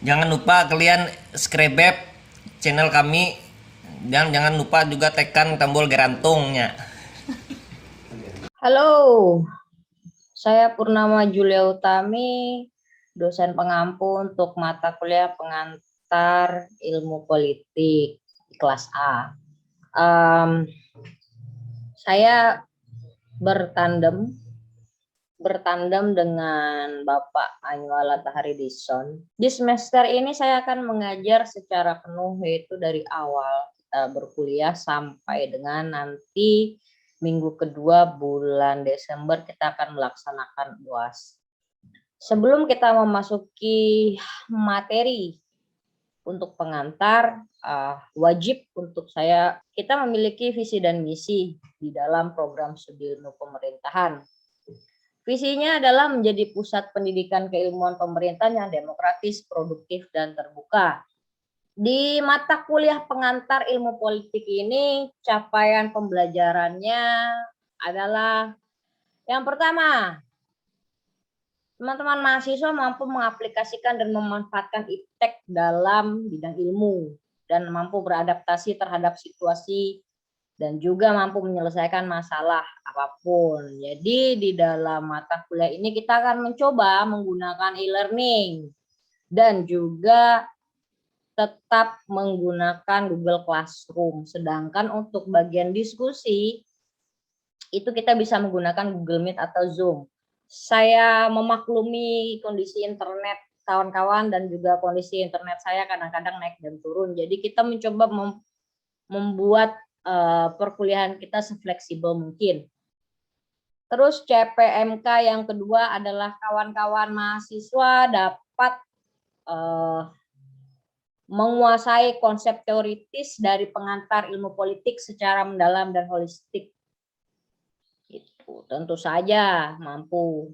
Jangan lupa kalian subscribe channel kami dan jangan lupa juga tekan tombol gerantungnya. Halo, saya Purnama Julia Utami, dosen pengampu untuk mata kuliah pengantar ilmu politik kelas A. Saya bertandem dengan Bapak Anyuala Taharidison. Di semester ini saya akan mengajar secara penuh, yaitu dari awal kita berkuliah sampai dengan nanti minggu kedua bulan Desember kita akan melaksanakan UAS. Sebelum kita memasuki materi untuk pengantar, wajib untuk kita memiliki visi dan misi di dalam program studi ilmu pemerintahan. Visinya adalah menjadi pusat pendidikan keilmuan pemerintahan yang demokratis, produktif, dan terbuka. Di mata kuliah pengantar ilmu politik ini, capaian pembelajarannya adalah yang pertama, teman-teman mahasiswa mampu mengaplikasikan dan memanfaatkan iptek dalam bidang ilmu dan mampu beradaptasi terhadap situasi dan juga mampu menyelesaikan masalah apapun. Jadi di dalam mata kuliah ini kita akan mencoba menggunakan e-learning dan juga tetap menggunakan Google Classroom. Sedangkan untuk bagian diskusi itu kita bisa menggunakan Google Meet atau Zoom. Saya memaklumi kondisi internet kawan-kawan dan juga kondisi internet saya kadang-kadang naik dan turun. Jadi kita mencoba membuat perkuliahan kita sefleksibel mungkin. Terus CPMK yang kedua adalah kawan-kawan mahasiswa dapat menguasai konsep teoritis dari pengantar ilmu politik secara mendalam dan holistik. Itu tentu saja mampu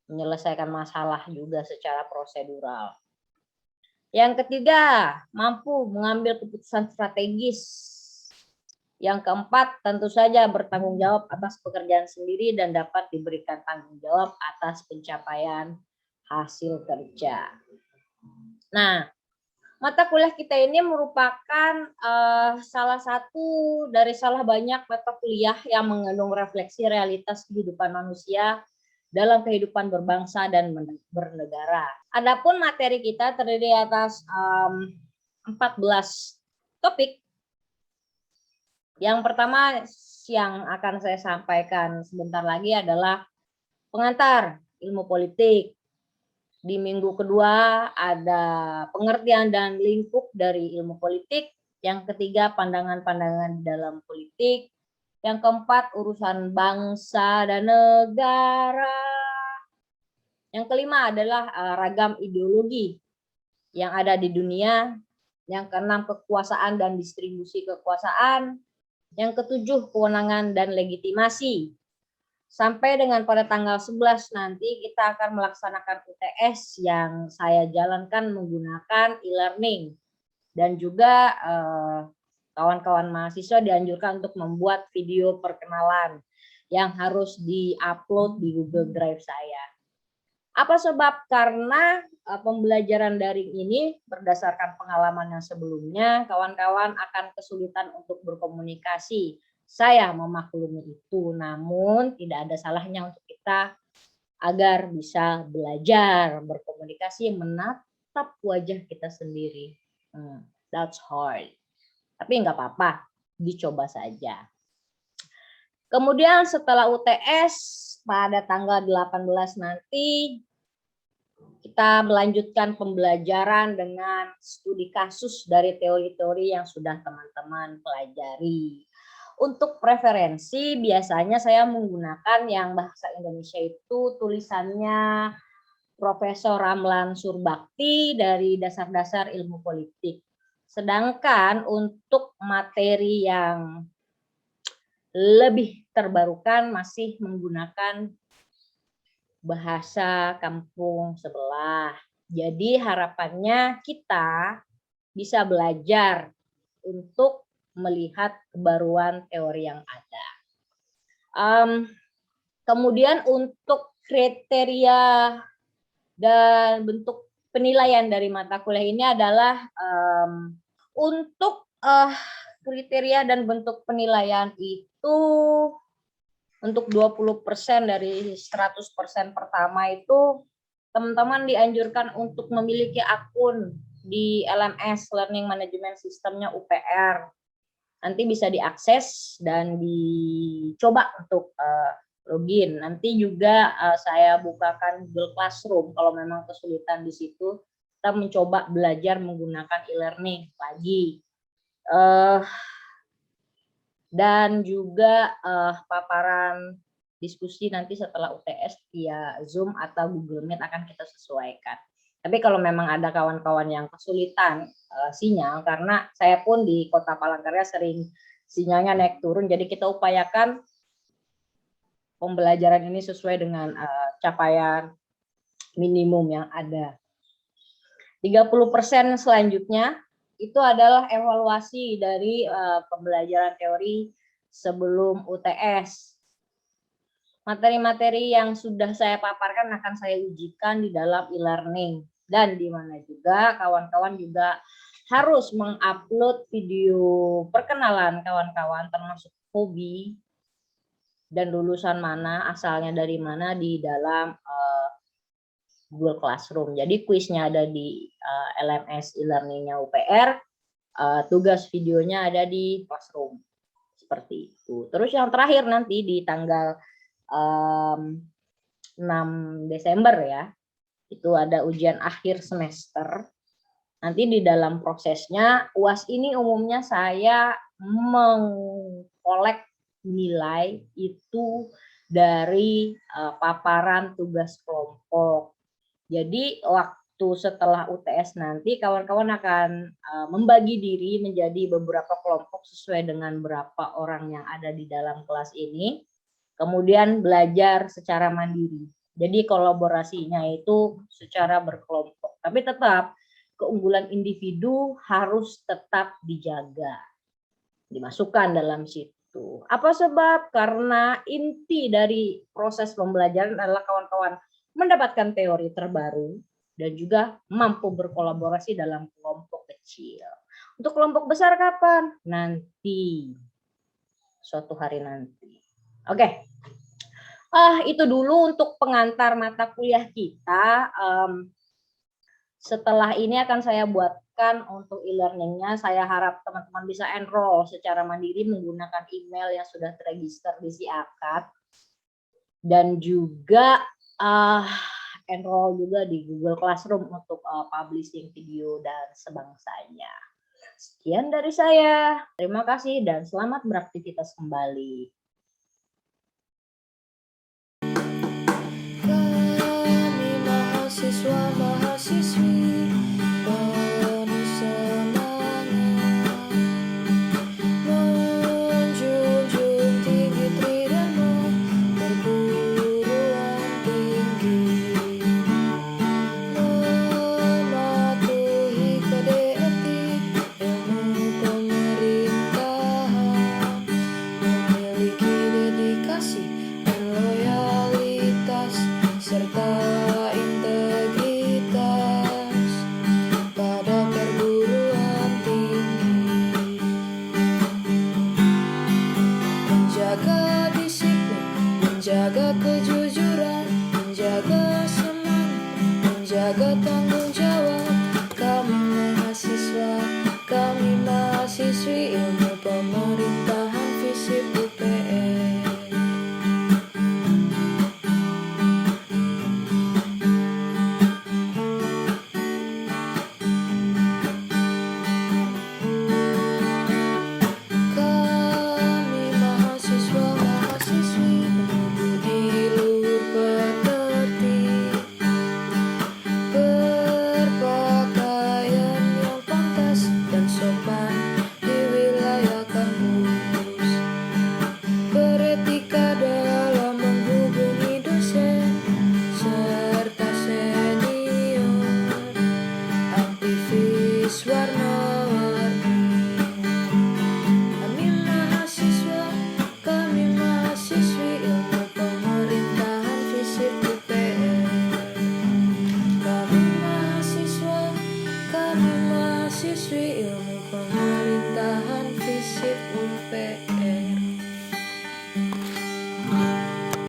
menyelesaikan masalah juga secara prosedural. Yang ketiga, mampu mengambil keputusan strategis. Yang keempat, tentu saja bertanggung jawab atas pekerjaan sendiri dan dapat diberikan tanggung jawab atas pencapaian hasil kerja. Nah, mata kuliah kita ini merupakan salah satu dari salah banyak mata kuliah yang mengandung refleksi realitas kehidupan manusia dalam kehidupan berbangsa dan bernegara. Adapun materi kita terdiri atas 14 topik. Yang pertama yang akan saya sampaikan sebentar lagi adalah pengantar ilmu politik. Di minggu kedua ada pengertian dan lingkup dari ilmu politik. Yang ketiga pandangan-pandangan dalam politik. Yang keempat urusan bangsa dan negara. Yang kelima adalah ragam ideologi yang ada di dunia. Yang keenam kekuasaan dan distribusi kekuasaan. Yang ketujuh kewenangan dan legitimasi. Sampai dengan pada tanggal 11 nanti kita akan melaksanakan UTS yang saya jalankan menggunakan e-learning. Dan juga kawan-kawan mahasiswa dianjurkan untuk membuat video perkenalan yang harus di-upload di Google Drive saya. Apa sebab? Karena pembelajaran daring ini berdasarkan pengalaman yang sebelumnya, kawan-kawan akan kesulitan untuk berkomunikasi. Saya memaklumi itu, namun tidak ada salahnya untuk kita agar bisa belajar berkomunikasi, menatap wajah kita sendiri. That's hard. Tapi nggak apa-apa, dicoba saja. Kemudian setelah UTS pada tanggal 18 nanti kita melanjutkan pembelajaran dengan studi kasus dari teori-teori yang sudah teman-teman pelajari. Untuk preferensi biasanya saya menggunakan yang bahasa Indonesia itu tulisannya Profesor Ramlan Surbakti dari Dasar-Dasar Ilmu Politik. Sedangkan untuk materi yang lebih terbarukan masih menggunakan bahasa kampung sebelah. Jadi harapannya kita bisa belajar untuk melihat kebaruan teori yang ada. Kemudian untuk kriteria dan bentuk penilaian dari mata kuliah ini adalah untuk kriteria dan bentuk penilaian itu untuk 20% dari 100% pertama itu teman-teman dianjurkan untuk memiliki akun di LMS Learning Management Systemnya UPR. Nanti bisa diakses dan dicoba untuk login. Nanti juga saya bukakan Google Classroom kalau memang kesulitan di situ. Kita mencoba belajar menggunakan e-learning lagi. Dan juga paparan diskusi nanti setelah UTS via Zoom atau Google Meet akan kita sesuaikan. Tapi kalau memang ada kawan-kawan yang kesulitan sinyal, karena saya pun di Kota Palangkaraya sering sinyalnya naik turun, jadi kita upayakan pembelajaran ini sesuai dengan capaian minimum yang ada. 30% selanjutnya itu adalah evaluasi dari pembelajaran teori sebelum UTS. Materi-materi yang sudah saya paparkan akan saya ujikan di dalam e-learning. Dan di mana juga kawan-kawan juga harus mengupload video perkenalan kawan-kawan termasuk hobi dan lulusan mana, asalnya dari mana di dalam Google Classroom. Jadi kuisnya ada di LMS e-learningnya UPR, tugas videonya ada di Classroom. Seperti itu. Terus yang terakhir nanti di tanggal 6 Desember ya, itu ada ujian akhir semester. Nanti di dalam prosesnya UAS ini umumnya saya mengkolek nilai itu dari paparan tugas kelompok. Jadi waktu setelah UTS nanti kawan-kawan akan membagi diri menjadi beberapa kelompok sesuai dengan berapa orang yang ada di dalam kelas ini. Kemudian belajar secara mandiri. Jadi kolaborasinya itu secara berkelompok. Tapi tetap keunggulan individu harus tetap dijaga. Dimasukkan dalam situ. Apa sebab? Karena inti dari proses pembelajaran adalah kawan-kawan mendapatkan teori terbaru dan juga mampu berkolaborasi dalam kelompok kecil. Untuk kelompok besar kapan? Nanti. Suatu hari nanti. Oke. Itu dulu untuk pengantar mata kuliah kita. Setelah ini akan saya buatkan untuk e-learningnya. Saya harap teman-teman bisa enroll secara mandiri menggunakan email yang sudah terregister di SIAKAD. Dan juga enroll juga di Google Classroom untuk publishing video dan sebangsanya. Sekian dari saya. Terima kasih dan selamat beraktivitas kembali. Mahasiswa-mahasiswi penuh semangat menjunjung tinggi tridharma perguruan tinggi, mematuhi kode etik ilmu pemerintahan, memiliki dedikasi dan loyalitas serta menjaga kejujuran, menjaga semangat, menjaga tanggung